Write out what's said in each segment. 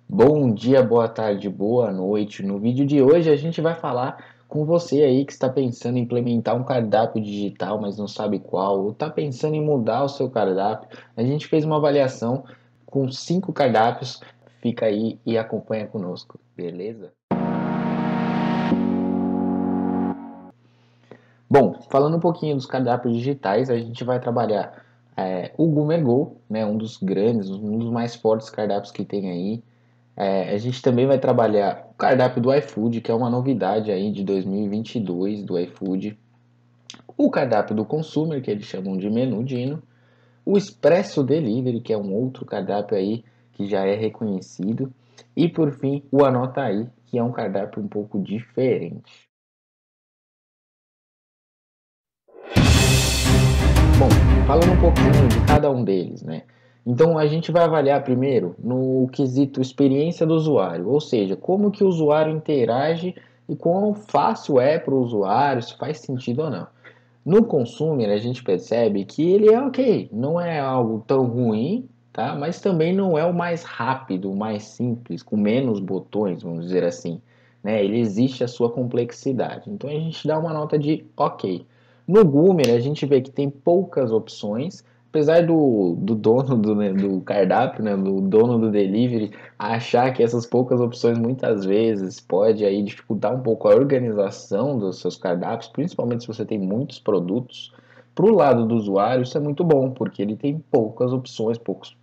Bom dia, boa tarde, boa noite. No vídeo de hoje a gente vai falar com você aí que está pensando em implementar um cardápio digital, mas não sabe qual, ou está pensando em mudar o seu cardápio. A gente fez uma avaliação com 5 cardápios. Fica aí e acompanha conosco, beleza? Bom, falando um pouquinho dos cardápios digitais, a gente vai trabalhar o Gumergol, né, um dos grandes, um dos mais fortes cardápios que tem aí. A gente também vai trabalhar o cardápio do iFood, que é uma novidade aí de 2022 do iFood. O cardápio do Consumer, que eles chamam de Menu Dino. O Expresso Delivery, que é um outro cardápio aí que já é reconhecido. E por fim, o Anota Aí, que é um cardápio um pouco diferente. Bom, falando um pouquinho de cada um deles, né? Então a gente vai avaliar primeiro no quesito experiência do usuário, ou seja, como que o usuário interage e quão fácil é para o usuário, se faz sentido ou não. No consumer a gente percebe que ele é ok, não é algo tão ruim, tá? Mas também não é o mais rápido, o mais simples, com menos botões, vamos dizer assim, né? Ele existe a sua complexidade. Então a gente dá uma nota de ok. No Goomer, a gente vê que tem poucas opções, apesar do dono do cardápio, né, do dono do delivery, achar que essas poucas opções muitas vezes pode aí dificultar um pouco a organização dos seus cardápios, principalmente se você tem muitos produtos. Para o lado do usuário, isso é muito bom, porque ele tem poucas opções, poucos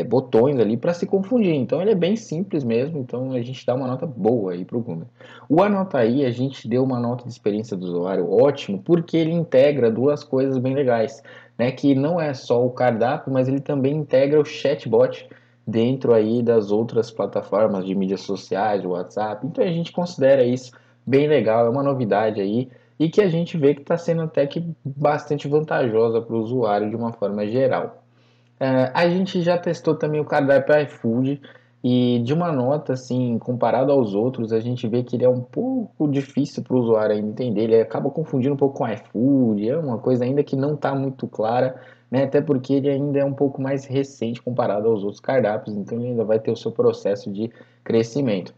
botões ali para se confundir. Então ele é bem simples mesmo, então a gente dá uma nota boa aí para o Goomer. O Anota Aí, a gente deu uma nota de experiência do usuário ótimo, porque ele integra duas coisas bem legais, né? Que não é só o cardápio, mas ele também integra o chatbot dentro aí das outras plataformas de mídias sociais, o WhatsApp. Então a gente considera isso bem legal, é uma novidade aí e que a gente vê que está sendo até que bastante vantajosa para o usuário de uma forma geral. A gente já testou também o cardápio iFood e de uma nota assim, comparado aos outros, a gente vê que ele é um pouco difícil para o usuário ainda entender, ele acaba confundindo um pouco com o iFood, é uma coisa ainda que não está muito clara, né? Até porque ele ainda é um pouco mais recente comparado aos outros cardápios, então ele ainda vai ter o seu processo de crescimento.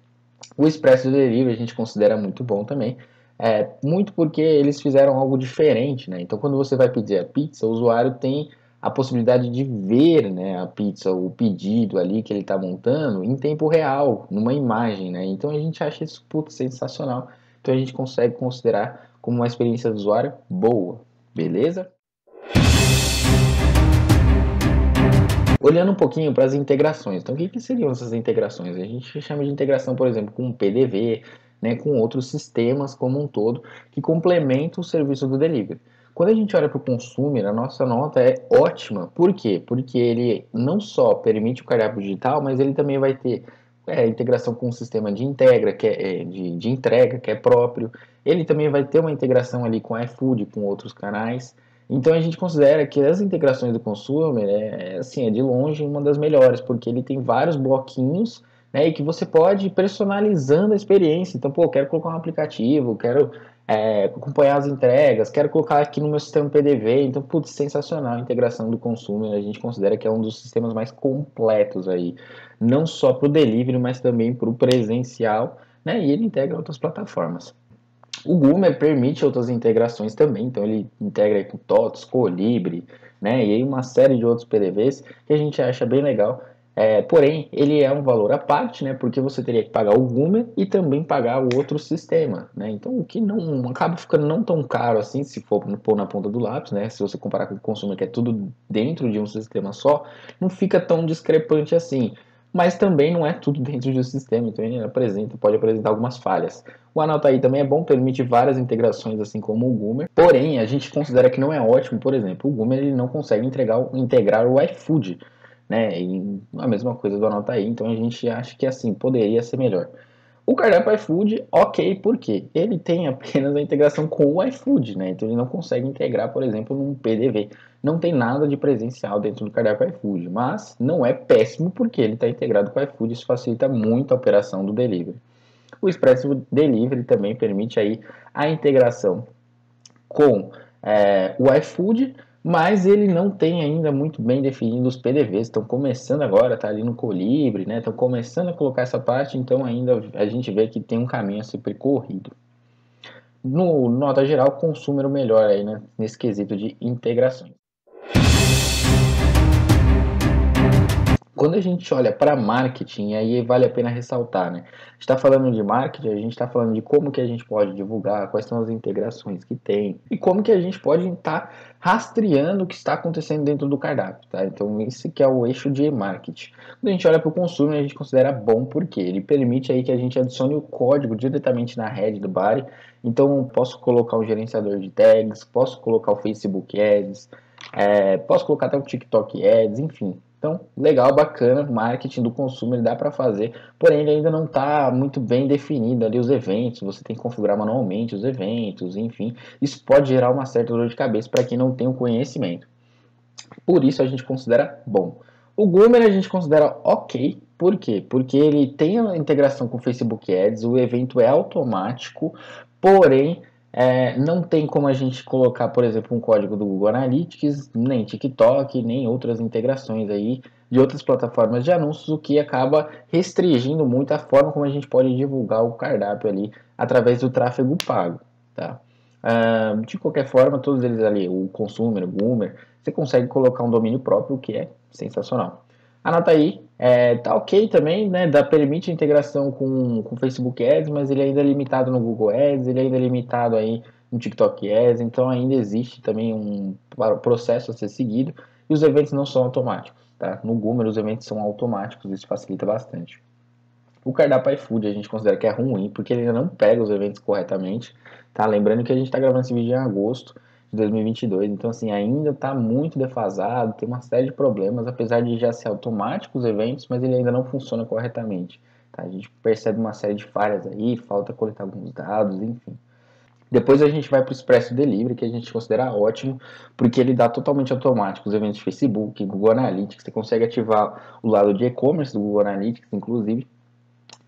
O Expresso Delivery a gente considera muito bom também, muito porque eles fizeram algo diferente, né? Então, quando você vai pedir a pizza, o usuário tem a possibilidade de ver, né, a pizza, o pedido ali que ele está montando em tempo real, numa imagem, né? Então a gente acha isso sensacional. Então a gente consegue considerar como uma experiência do usuário boa, beleza? Olhando um pouquinho para as integrações, então o que, que seriam essas integrações? A gente chama de integração, por exemplo, com o PDV, né, com outros sistemas como um todo, que complementam o serviço do delivery. Quando a gente olha para o consumer, a nossa nota é ótima. Por quê? Porque ele não só permite o cardápio digital, mas ele também vai ter integração com o sistema de integra, de entrega, que é próprio. Ele também vai ter uma integração ali com a iFood, com outros canais. Então a gente considera que as integrações do consumer assim, é de longe uma das melhores, porque ele tem vários bloquinhos, né, e que você pode ir personalizando a experiência. Então, pô, quero colocar um aplicativo, quero acompanhar as entregas, quero colocar aqui no meu sistema PDV. Então, putz, sensacional a integração do consumer. A gente considera que é um dos sistemas mais completos aí, não só para o delivery, mas também para o presencial, né, e ele integra outras plataformas. O Goomer permite outras integrações também, então ele integra com TOTOS, Colibri, né, e aí uma série de outros PDVs que a gente acha bem legal. Porém, ele é um valor à parte, né, porque você teria que pagar o Goomer e também pagar o outro sistema, né, então o que não acaba ficando não tão caro assim, se for pôr na ponta do lápis, né, se você comparar com o consumer que é tudo dentro de um sistema só, não fica tão discrepante assim. Mas também não é tudo dentro de um sistema, então ele pode apresentar algumas falhas. O Anota Aí também é bom, permite várias integrações, assim como o Goomer. Porém, a gente considera que não é ótimo, por exemplo, o Goomer ele não consegue integrar o iFood, né? E a mesma coisa do Anota Aí, então a gente acha que assim poderia ser melhor. O cardápio iFood, ok, por quê? Ele tem apenas a integração com o iFood, né? Então ele não consegue integrar, por exemplo, num PDV. Não tem nada de presencial dentro do cardápio iFood, mas não é péssimo porque ele está integrado com o iFood, isso facilita muito a operação do delivery. O Express Delivery também permite aí a integração com o iFood, Mas ele não tem ainda muito bem definido os PDVs, estão começando agora, tá ali no Colibri, né? Estão começando a colocar essa parte, então ainda a gente vê que tem um caminho a ser percorrido. No nota geral, consumo era o melhor aí, né, nesse quesito de integrações. Quando a gente olha para marketing, aí vale a pena ressaltar, né? A gente está falando de marketing, a gente está falando de como que a gente pode divulgar, quais são as integrações que tem e como que a gente pode estar rastreando o que está acontecendo dentro do cardápio, tá? Então esse que é o eixo de marketing. Quando a gente olha para o consumo, a gente considera bom porque ele permite aí que a gente adicione o código diretamente na head do bar. Então posso colocar um gerenciador de tags, posso colocar o Facebook Ads, posso colocar até o TikTok Ads, enfim. Então, legal, bacana, marketing do consumo dá para fazer, porém ele ainda não está muito bem definido ali os eventos, você tem que configurar manualmente os eventos, enfim, isso pode gerar uma certa dor de cabeça para quem não tem o conhecimento. Por isso a gente considera bom. O Goomer a gente considera ok, por quê? Porque ele tem a integração com o Facebook Ads, o evento é automático, porém não tem como a gente colocar, por exemplo, um código do Google Analytics, nem TikTok, nem outras integrações aí de outras plataformas de anúncios, o que acaba restringindo muito a forma como a gente pode divulgar o cardápio ali através do tráfego pago, tá? De qualquer forma, todos eles ali, o Consumer, o Goomer, você consegue colocar um domínio próprio, o que é sensacional. Anota aí, tá ok também, né? Permite a integração com o Facebook Ads, mas ele ainda é limitado no Google Ads, ele ainda é limitado aí no TikTok Ads, então ainda existe também um processo a ser seguido e os eventos não são automáticos, tá? No Goomer os eventos são automáticos, isso facilita bastante. O cardápio iFood a gente considera que é ruim, porque ele ainda não pega os eventos corretamente, tá? Lembrando que a gente está gravando esse vídeo em agosto de 2022, então assim, ainda está muito defasado, tem uma série de problemas, apesar de já ser automático os eventos, mas ele ainda não funciona corretamente, tá? A gente percebe uma série de falhas aí, falta coletar alguns dados, enfim. Depois a gente vai para o Expresso Delivery, que a gente considera ótimo, porque ele dá totalmente automático os eventos de Facebook, Google Analytics, você consegue ativar o lado de e-commerce do Google Analytics, inclusive,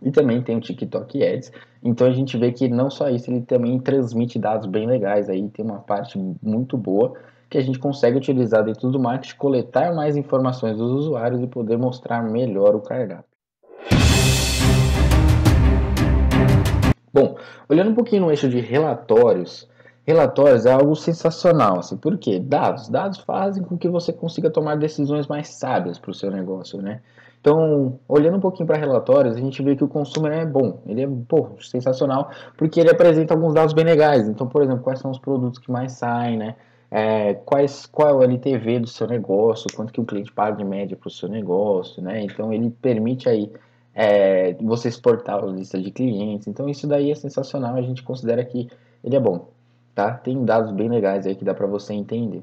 e também tem o TikTok Ads. Então a gente vê que não só isso, ele também transmite dados bem legais. Aí tem uma parte muito boa que a gente consegue utilizar dentro do marketing, coletar mais informações dos usuários e poder mostrar melhor o cardápio. Bom, olhando um pouquinho no eixo de relatórios, relatórios é algo sensacional, assim, por quê? Dados fazem com que você consiga tomar decisões mais sábias para o seu negócio, né? Então, olhando um pouquinho para relatórios, a gente vê que o consumer é bom, ele é, pô, sensacional, porque ele apresenta alguns dados bem legais. Então, por exemplo, quais são os produtos que mais saem, né? Qual é o LTV do seu negócio, quanto que o cliente paga de média para o seu negócio, né? Então, ele permite aí você exportar a lista de clientes. Então isso daí é sensacional, a gente considera que ele é bom, tá? Tem dados bem legais aí que dá para você entender.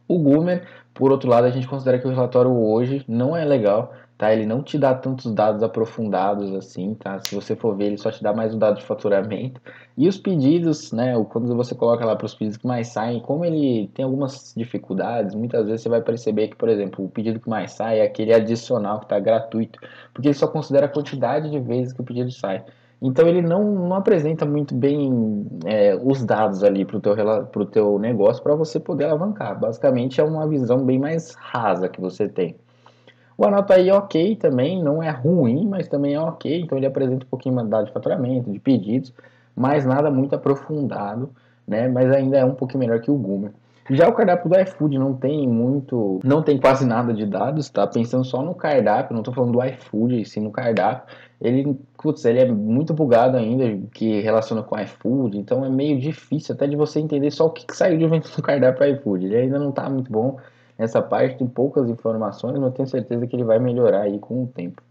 O Goomer, por outro lado, a gente considera que o relatório hoje não é legal, tá? Ele não te dá tantos dados aprofundados assim, tá? Se você for ver, ele só te dá mais o dado de faturamento. E os pedidos, né? Quando você coloca lá para os pedidos que mais saem, como ele tem algumas dificuldades, muitas vezes você vai perceber que, por exemplo, o pedido que mais sai é aquele adicional que está gratuito, porque ele só considera a quantidade de vezes que o pedido sai. Então ele não apresenta muito bem os dados ali para o teu negócio para você poder alavancar. Basicamente é uma visão bem mais rasa que você tem. O Anota aí é ok também, não é ruim, mas também é ok. Então ele apresenta um pouquinho mais de dados de faturamento, de pedidos, mas nada muito aprofundado, né? Mas ainda é um pouquinho melhor que o Goomer. Já o cardápio do iFood não tem muito, não tem quase nada de dados, tá? Pensando só no cardápio, não tô falando do iFood, sim no cardápio. Ele, putz, ele é muito bugado ainda, que relaciona com o iFood, então é meio difícil até de você entender só o que saiu de dentro do cardápio iFood. Ele ainda não tá muito bom nessa parte, tem poucas informações, mas eu tenho certeza que ele vai melhorar aí com o tempo.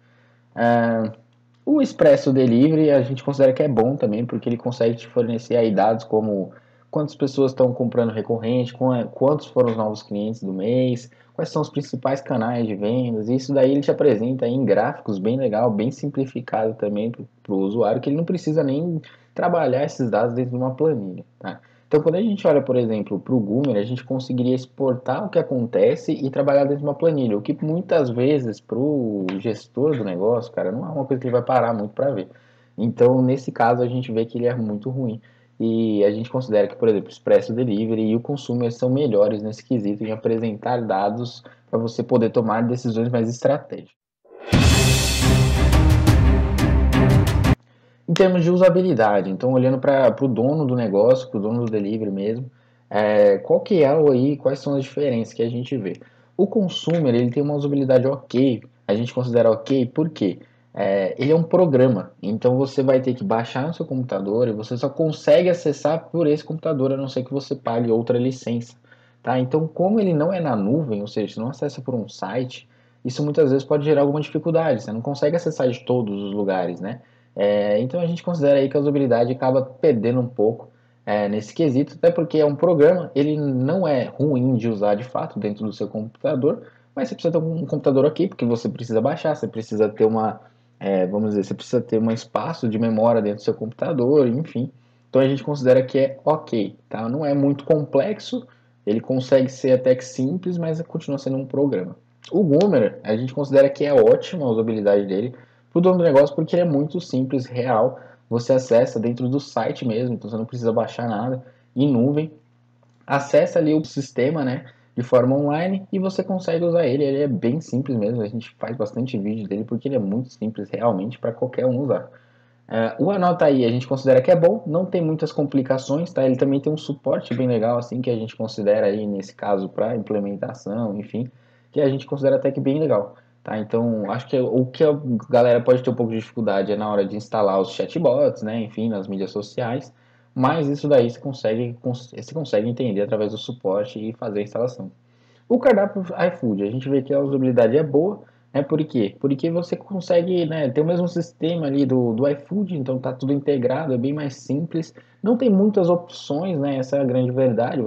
O Expresso Delivery a gente considera que é bom também, porque ele consegue te fornecer aí dados como quantas pessoas estão comprando recorrente, quantos foram os novos clientes do mês, quais são os principais canais de vendas, e isso daí ele te apresenta aí em gráficos bem legal, bem simplificado também para o usuário, que ele não precisa nem trabalhar esses dados dentro de uma planilha, tá? Então, quando a gente olha, por exemplo, para o Goomer, a gente conseguiria exportar o que acontece e trabalhar dentro de uma planilha, o que muitas vezes para o gestor do negócio, cara, não é uma coisa que ele vai parar muito para ver. Então, nesse caso, a gente vê que ele é muito ruim. e a gente considera que, por exemplo, o Expresso Delivery e o Consumer são melhores nesse quesito em apresentar dados para você poder tomar decisões mais estratégicas. Em termos de usabilidade, então olhando para o dono do negócio, para o dono do delivery mesmo, qual que é aí, quais são as diferenças que a gente vê? O consumer ele tem uma usabilidade ok, a gente considera ok, por quê? Ele é um programa, então você vai ter que baixar no seu computador e você só consegue acessar por esse computador, a não ser que você pague outra licença. Tá? Então, como ele não é na nuvem, ou seja, você não acessa por um site, isso muitas vezes pode gerar alguma dificuldade, você não consegue acessar de todos os lugares, né? Então a gente considera aí que a usabilidade acaba perdendo um pouco nesse quesito, até porque é um programa, ele não é ruim de usar de fato dentro do seu computador, mas você precisa ter um computador aqui, porque você precisa baixar, você precisa ter vamos dizer, você precisa ter um espaço de memória dentro do seu computador, enfim. Então a gente considera que é ok, tá? Não é muito complexo, ele consegue ser até que simples, mas continua sendo um programa. O Goomer, a gente considera que é ótima a usabilidade dele para o dono do negócio, porque ele é muito simples, real. Você acessa dentro do site mesmo, então você não precisa baixar nada, em nuvem. Acessa ali o sistema, né, de forma online e você consegue usar ele. Ele é bem simples mesmo, a gente faz bastante vídeo dele porque ele é muito simples realmente para qualquer um usar. O Anota aí a gente considera que é bom, não tem muitas complicações, tá? Ele também tem um suporte bem legal, assim, que a gente considera aí, nesse caso, para implementação, enfim, que a gente considera até que bem legal, tá? Então, acho que o que a galera pode ter um pouco de dificuldade é na hora de instalar os chatbots, né? Enfim, nas mídias sociais, mas isso daí você consegue entender através do suporte e fazer a instalação. O cardápio iFood, a gente vê que a usabilidade é boa, né? Por quê? Porque você consegue, né, ter o mesmo sistema ali do iFood, então tá tudo integrado, é bem mais simples. Não tem muitas opções, né? Essa é a grande verdade.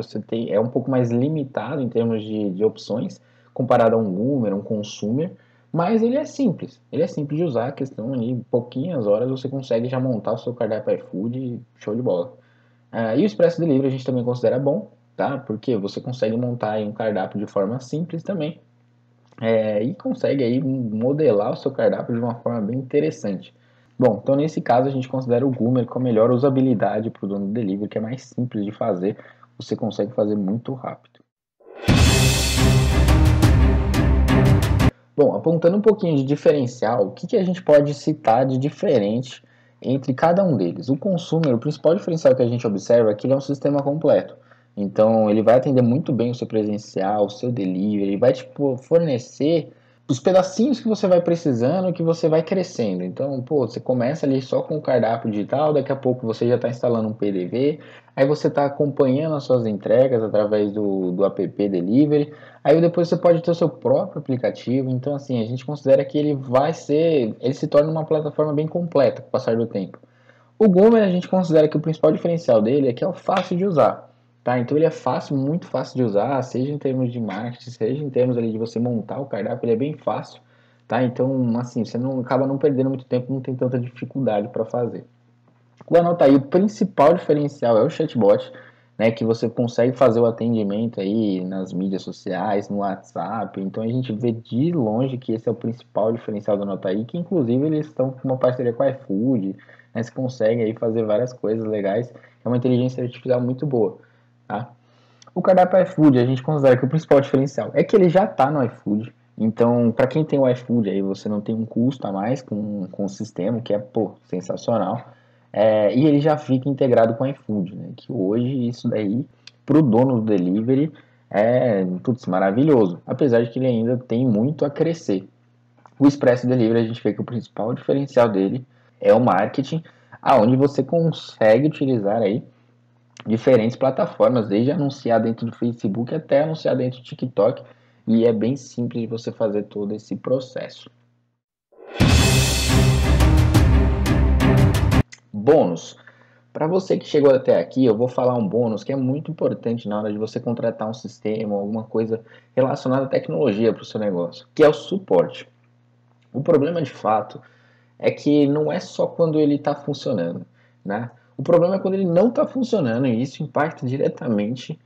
É um pouco mais limitado em termos de opções, comparado a um Goomer, um Consumer, mas ele é simples. Ele é simples de usar, a questão ali, pouquinhas horas você consegue já montar o seu cardápio iFood, show de bola. E o Expresso Delivery a gente também considera bom, tá? Porque você consegue montar aí um cardápio de forma simples também, e consegue aí modelar o seu cardápio de uma forma bem interessante. Bom, então nesse caso a gente considera o Goomer com a melhor usabilidade para o dono do delivery, que é mais simples de fazer, você consegue fazer muito rápido. Bom, apontando um pouquinho de diferencial, o que a gente pode citar de diferente entre cada um deles? O consumer, o principal diferencial que a gente observa é que ele é um sistema completo. Então, ele vai atender muito bem o seu presencial, o seu delivery, ele vai tipo, fornecer os pedacinhos que você vai precisando, que você vai crescendo. Então, pô, você começa ali só com o cardápio digital, daqui a pouco você já está instalando um PDV, aí você está acompanhando as suas entregas através do app Delivery, aí depois você pode ter o seu próprio aplicativo. Então, assim, a gente considera que ele se torna uma plataforma bem completa com o passar do tempo. O Goomer, a gente considera que o principal diferencial dele é que é o fácil de usar. Tá? Então ele é fácil, muito fácil de usar, seja em termos de marketing, seja em termos ali de você montar o cardápio, ele é bem fácil, tá? Então, assim, você não acaba não perdendo muito tempo, não tem tanta dificuldade para fazer. O Anota aí, o principal diferencial é o chatbot, né, que você consegue fazer o atendimento aí nas mídias sociais, no WhatsApp. Então a gente vê de longe que esse é o principal diferencial do Anota aí, que inclusive eles estão com uma parceria com a iFood, né, você consegue aí fazer várias coisas legais, é uma inteligência artificial muito boa. Tá? O cardápio iFood, a gente considera que o principal diferencial é que ele já está no iFood. Então, para quem tem o iFood, aí você não tem um custo a mais com o sistema, que é pô, sensacional. E ele já fica integrado com o iFood, né? Que hoje isso daí, para o dono do delivery, é putz, maravilhoso. Apesar de que ele ainda tem muito a crescer. O Expresso Delivery, a gente vê que o principal diferencial dele é o marketing, aonde você consegue utilizar aí diferentes plataformas, desde anunciar dentro do Facebook até anunciar dentro do TikTok, e é bem simples de você fazer todo esse processo. Bônus. Para você que chegou até aqui, eu vou falar um bônus que é muito importante na hora de você contratar um sistema, alguma coisa relacionada à tecnologia para o seu negócio, que é o suporte. O problema de fato é que não é só quando ele está funcionando, né? O problema é quando ele não está funcionando e isso impacta diretamente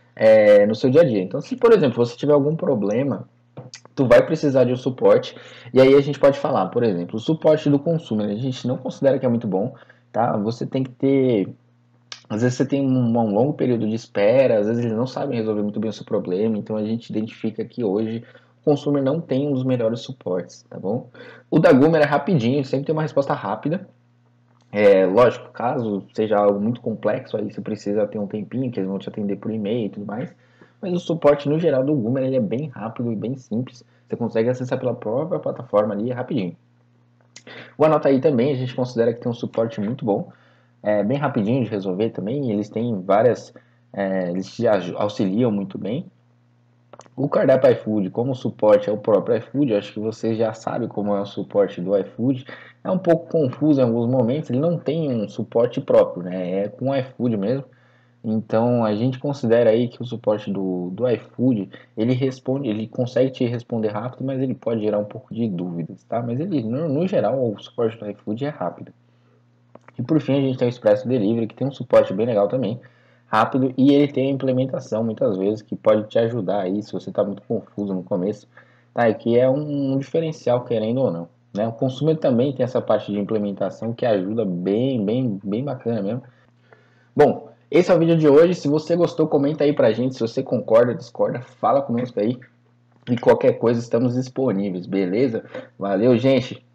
no seu dia a dia. Então, se por exemplo você tiver algum problema, tu vai precisar de um suporte e aí a gente pode falar, por exemplo, o suporte do consumo, a gente não considera que é muito bom, tá? Você tem que ter Às vezes você tem um longo período de espera, às vezes eles não sabem resolver muito bem o seu problema, então a gente identifica que hoje o consumer não tem um dos melhores suportes, tá bom? O da Goomer é rapidinho, sempre tem uma resposta rápida. Lógico, caso seja algo muito complexo, aí você precisa ter um tempinho, que eles vão te atender por e-mail e tudo mais. Mas o suporte, no geral, do Goomer ele é bem rápido e bem simples. Você consegue acessar pela própria plataforma ali rapidinho. O Anotaí também, a gente considera que tem um suporte muito bom. É bem rapidinho de resolver também. Eles têm várias... eles te auxiliam muito bem. O cardápio iFood, como o suporte é o próprio iFood, acho que você já sabe como é o suporte do iFood. É um pouco confuso em alguns momentos, ele não tem um suporte próprio, né? É com o iFood mesmo. Então a gente considera aí que o suporte do iFood, ele responde, ele consegue te responder rápido, mas ele pode gerar um pouco de dúvidas, tá? Mas ele, no geral, o suporte do iFood é rápido. E por fim a gente tem o Expresso Delivery, que tem um suporte bem legal também, rápido, e ele tem a implementação muitas vezes que pode te ajudar aí se você está muito confuso no começo, tá? E que é um diferencial, querendo ou não, né? O consumer também tem essa parte de implementação que ajuda bem bacana mesmo. Bom, esse é o vídeo de hoje. Se você gostou, comenta aí pra gente. Se você concorda, discorda, fala conosco aí. E qualquer coisa, estamos disponíveis, beleza? Valeu, gente!